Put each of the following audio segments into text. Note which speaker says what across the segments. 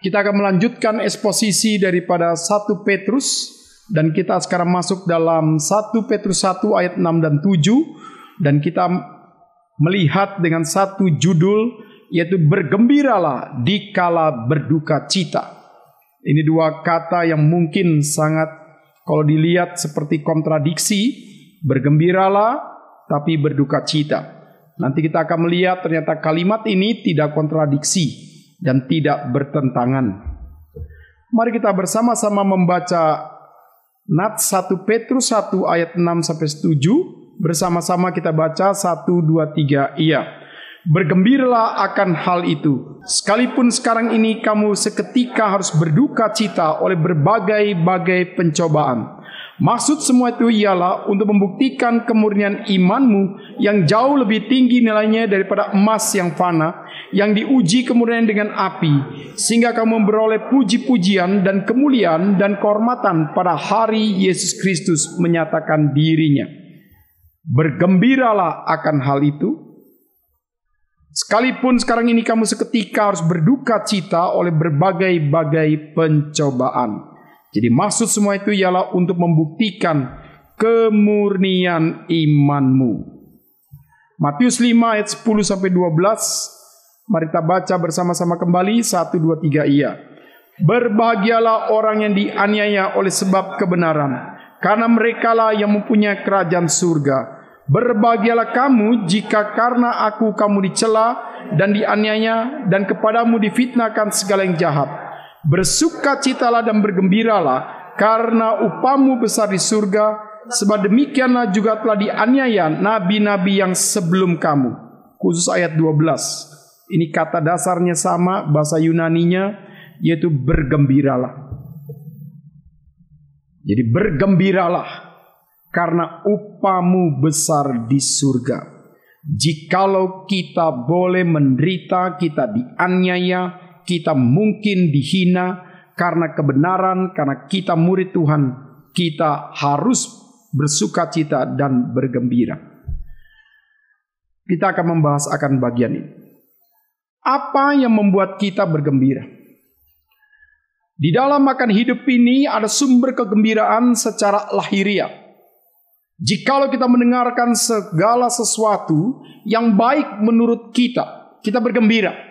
Speaker 1: Kita akan melanjutkan eksposisi daripada 1 Petrus, dan kita sekarang masuk dalam 1 Petrus 1 ayat 6 dan 7, dan kita melihat dengan satu judul, yaitu bergembiralah dikala berduka cita. Ini dua kata yang mungkin sangat, kalau dilihat seperti kontradiksi, bergembiralah tapi berduka cita. Nanti kita akan melihat ternyata kalimat ini tidak kontradiksi dan tidak bertentangan. Mari kita bersama-sama membaca nats 1 Petrus 1 ayat 6 sampai 7. Bersama-sama kita baca 1, 2, 3, iya. Bergembiralah akan hal itu, sekalipun sekarang ini kamu seketika harus berduka cita oleh berbagai-bagai pencobaan. Maksud semua itu ialah untuk membuktikan kemurnian imanmu yang jauh lebih tinggi nilainya daripada emas yang fana, yang diuji kemudian dengan api, sehingga kamu memperoleh puji-pujian dan kemuliaan dan kehormatan pada hari Yesus Kristus menyatakan dirinya. Bergembiralah akan hal itu, sekalipun sekarang ini kamu seketika harus berduka cita oleh berbagai-bagai pencobaan. Jadi maksud semua itu ialah untuk membuktikan kemurnian imanmu. Matius 5 ayat 10 sampai 12. Mari kita baca bersama-sama kembali. 1, 2, 3, iya. Berbahagialah orang yang dianiaya oleh sebab kebenaran, karena merekalah yang mempunyai kerajaan surga. Berbahagialah kamu jika karena aku kamu dicela dan dianiaya dan kepadamu difitnahkan segala yang jahat. Bersukacitalah dan bergembiralah, karena upahmu besar di surga, sebab demikianlah juga telah dianiaya nabi-nabi yang sebelum kamu. Khusus ayat 12. Ini kata dasarnya sama, bahasa Yunaninya, yaitu bergembiralah. Jadi bergembiralah, karena upahmu besar di surga. Jikalau kita boleh menderita, kita dianiaya, kita mungkin dihina karena kebenaran, karena kita murid Tuhan, kita harus bersuka cita dan bergembira. Kita akan membahas akan bagian ini. Apa yang membuat kita bergembira? Di dalam akan hidup ini ada sumber kegembiraan secara lahiriah. Jikalau kita mendengarkan segala sesuatu yang baik menurut kita, kita bergembira.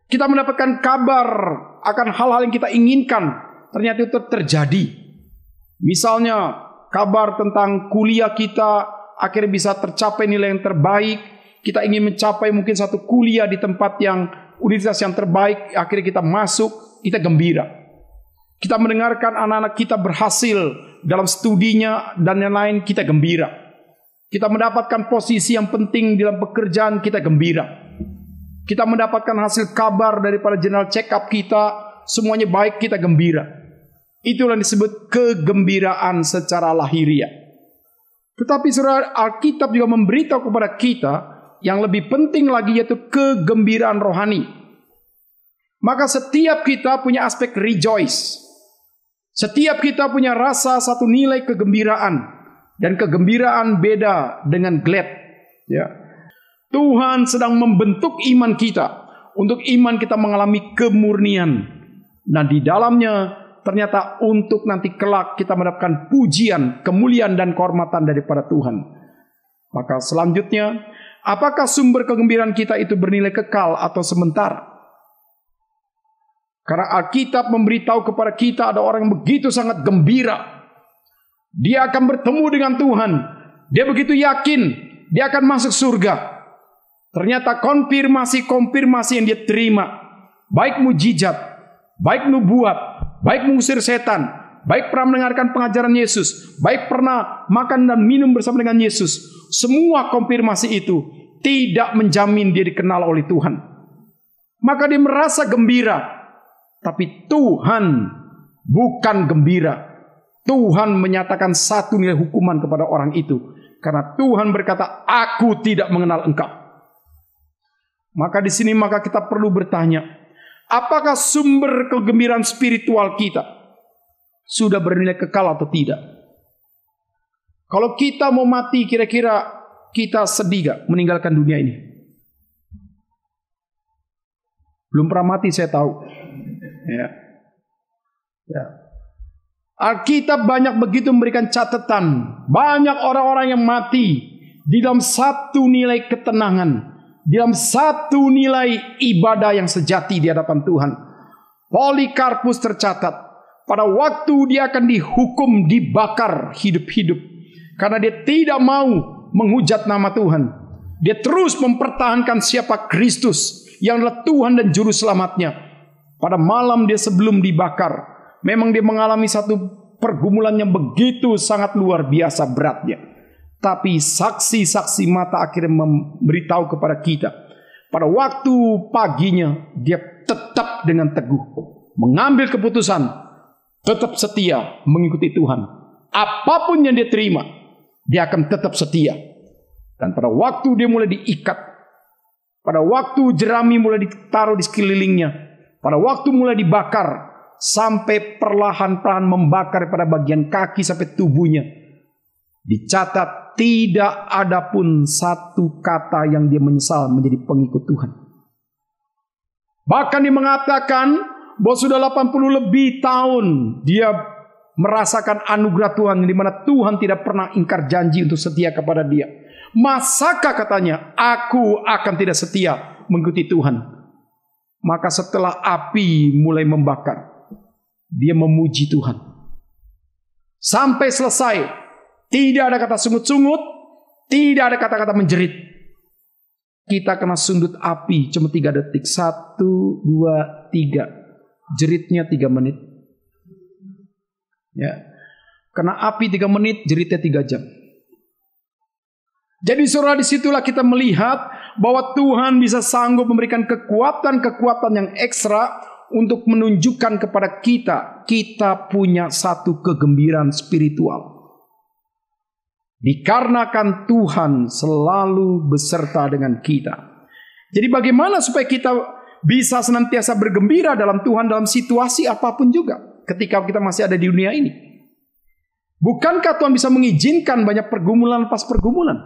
Speaker 1: Kita mendapatkan kabar akan hal-hal yang kita inginkan, ternyata itu terjadi. Misalnya kabar tentang kuliah kita akhirnya bisa tercapai nilai yang terbaik. Kita ingin mencapai mungkin satu kuliah di tempat yang universitas yang terbaik, akhirnya kita masuk, kita gembira. Kita mendengarkan anak-anak kita berhasil dalam studinya dan yang lain, kita gembira. Kita mendapatkan posisi yang penting dalam pekerjaan, kita gembira. Kita mendapatkan hasil kabar daripada general check up kita, semuanya baik, kita gembira. Itulah yang disebut kegembiraan secara lahiriah. Tetapi saudara, Alkitab juga memberitahu kepada kita yang lebih penting lagi, yaitu kegembiraan rohani. Maka setiap kita punya aspek rejoice. Setiap kita punya rasa satu nilai kegembiraan. Dan kegembiraan beda dengan glad. Ya. Tuhan sedang membentuk iman kita, untuk iman kita mengalami kemurnian. Nah, di dalamnya ternyata untuk nanti kelak kita mendapatkan pujian, kemuliaan dan kehormatan daripada Tuhan. Maka selanjutnya, apakah sumber kegembiraan kita itu bernilai kekal atau sementara? Karena Alkitab memberitahu kepada kita ada orang yang begitu sangat gembira. Dia akan bertemu dengan Tuhan. Dia begitu yakin dia akan masuk surga. Ternyata konfirmasi yang dia terima, baik mujizat, baik nubuat, baik mengusir setan, baik pernah mendengarkan pengajaran Yesus, baik pernah makan dan minum bersama dengan Yesus, semua konfirmasi itu tidak menjamin dia dikenal oleh Tuhan. Maka dia merasa gembira, tapi Tuhan bukan gembira. Tuhan menyatakan satu nilai hukuman kepada orang itu, karena Tuhan berkata, aku tidak mengenal engkau. Maka di sini kita perlu bertanya, apakah sumber kegembiraan spiritual kita sudah bernilai kekal atau tidak? Kalau kita mau mati, kira-kira kita sedih gak meninggalkan dunia ini? Belum pernah mati, saya tahu. Ya. Ya. Alkitab banyak begitu memberikan catatan. Banyak orang-orang yang mati di dalam satu nilai ketenangan, di dalam satu nilai ibadah yang sejati di hadapan Tuhan. Polikarpus tercatat, pada waktu dia akan dihukum, dibakar hidup-hidup, karena dia tidak mau menghujat nama Tuhan. Dia terus mempertahankan siapa Kristus yang adalah Tuhan dan Juru Selamatnya. Pada malam dia sebelum dibakar, memang dia mengalami satu pergumulan yang begitu sangat luar biasa beratnya. Tapi saksi-saksi mata akhirnya memberitahu kepada kita, pada waktu paginya dia tetap dengan teguh mengambil keputusan, tetap setia mengikuti Tuhan. Apapun yang dia terima, dia akan tetap setia. Dan pada waktu dia mulai diikat, pada waktu jerami mulai ditaruh di sekelilingnya, pada waktu mulai dibakar, sampai perlahan-lahan membakar pada bagian kaki sampai tubuhnya, dicatat tidak ada pun satu kata yang dia menyesal menjadi pengikut Tuhan. Bahkan dia mengatakan bahwa sudah 80 lebih tahun dia merasakan anugerah Tuhan, di mana Tuhan tidak pernah ingkar janji untuk setia kepada dia. Masakah katanya aku akan tidak setia mengikuti Tuhan? Maka setelah api mulai membakar, dia memuji Tuhan sampai selesai. Tidak ada kata sungut-sungut, tidak ada kata-kata menjerit. Kita kena sundut api cuma 3 detik. 1, 2, 3. Jeritnya 3 menit. Ya. Kena api 3 menit, jeritnya 3 jam. Jadi saudara, disitulah kita melihat bahwa Tuhan bisa sanggup memberikan kekuatan-kekuatan yang ekstra untuk menunjukkan kepada kita punya satu kegembiraan spiritual. Dikarenakan Tuhan selalu beserta dengan kita. Jadi bagaimana supaya kita bisa senantiasa bergembira dalam Tuhan dalam situasi apapun juga ketika kita masih ada di dunia ini? Bukankah Tuhan bisa mengizinkan banyak pergumulan lepas pergumulan?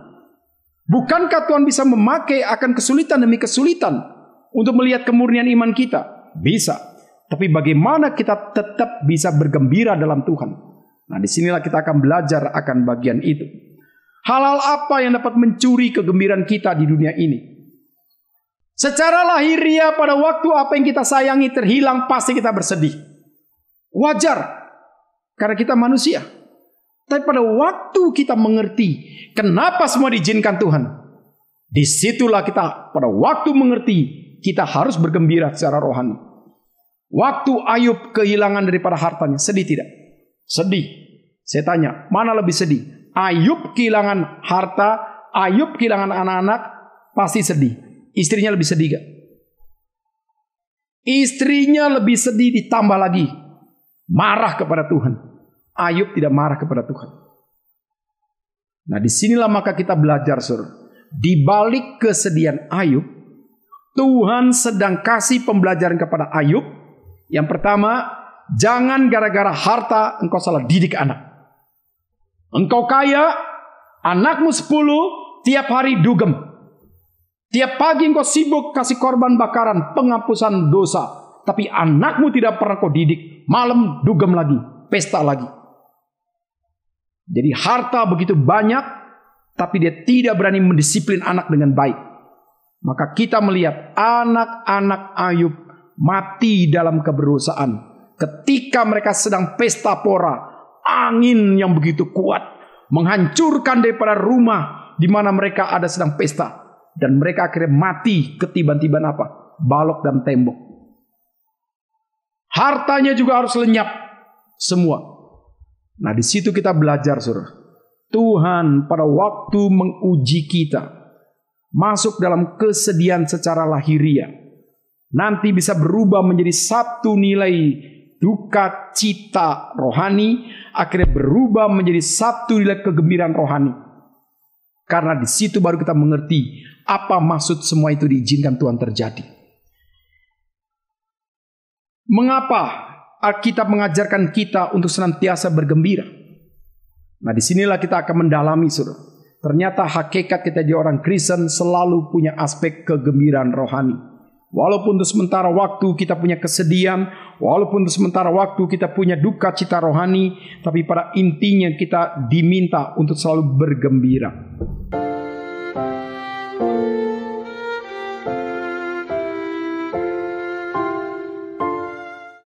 Speaker 1: Bukankah Tuhan bisa memakai akan kesulitan demi kesulitan untuk melihat kemurnian iman kita? Bisa. Tapi bagaimana kita tetap bisa bergembira dalam Tuhan? Nah, disinilah kita akan belajar akan bagian itu. Hal-hal apa yang dapat mencuri kegembiraan kita di dunia ini? Secara lahiriah pada waktu apa yang kita sayangi terhilang, pasti kita bersedih. Wajar. Karena kita manusia. Tapi pada waktu kita mengerti kenapa semua diizinkan Tuhan, disitulah kita pada waktu mengerti kita harus bergembira secara rohani. Waktu Ayub kehilangan daripada hartanya, sedih tidak? Sedih. Saya tanya, mana lebih sedih? Ayub kehilangan harta, Ayub kehilangan anak-anak, pasti sedih. Istrinya lebih sedih gak? Istrinya lebih sedih, ditambah lagi marah kepada Tuhan. Ayub tidak marah kepada Tuhan. Nah, disinilah maka kita belajar, saudara. Di balik kesedihan Ayub, Tuhan sedang kasih pembelajaran kepada Ayub. Yang pertama, jangan gara-gara harta engkau salah didik anak. Engkau kaya, anakmu 10, tiap hari dugem. Tiap pagi engkau sibuk kasih korban bakaran, penghapusan dosa. Tapi anakmu tidak pernah kau didik. Malam dugem lagi, pesta lagi. Jadi harta begitu banyak, tapi dia tidak berani mendisiplin anak dengan baik. Maka kita melihat anak-anak Ayub mati dalam keberusaan. Ketika mereka sedang pesta pora, angin yang begitu kuat menghancurkan daripada rumah di mana mereka ada sedang pesta. Dan mereka akhirnya mati ketiban-tiban apa? Balok dan tembok. Hartanya juga harus lenyap semua. Nah, di situ kita belajar, saudara. Tuhan pada waktu menguji kita, masuk dalam kesedihan secara lahiriah, nanti bisa berubah menjadi satu nilai duka cita rohani, akhirnya berubah menjadi satu nilai kegembiraan rohani. Karena di situ baru kita mengerti apa maksud semua itu diizinkan Tuhan terjadi. Mengapa Alkitab mengajarkan kita untuk senantiasa bergembira? Nah, disinilah kita akan mendalami, saudara. Ternyata hakikat kita jadi orang Kristen selalu punya aspek kegembiraan rohani. Walaupun untuk sementara waktu kita punya kesedihan, walaupun untuk sementara waktu kita punya duka cita rohani, tapi pada intinya kita diminta untuk selalu bergembira.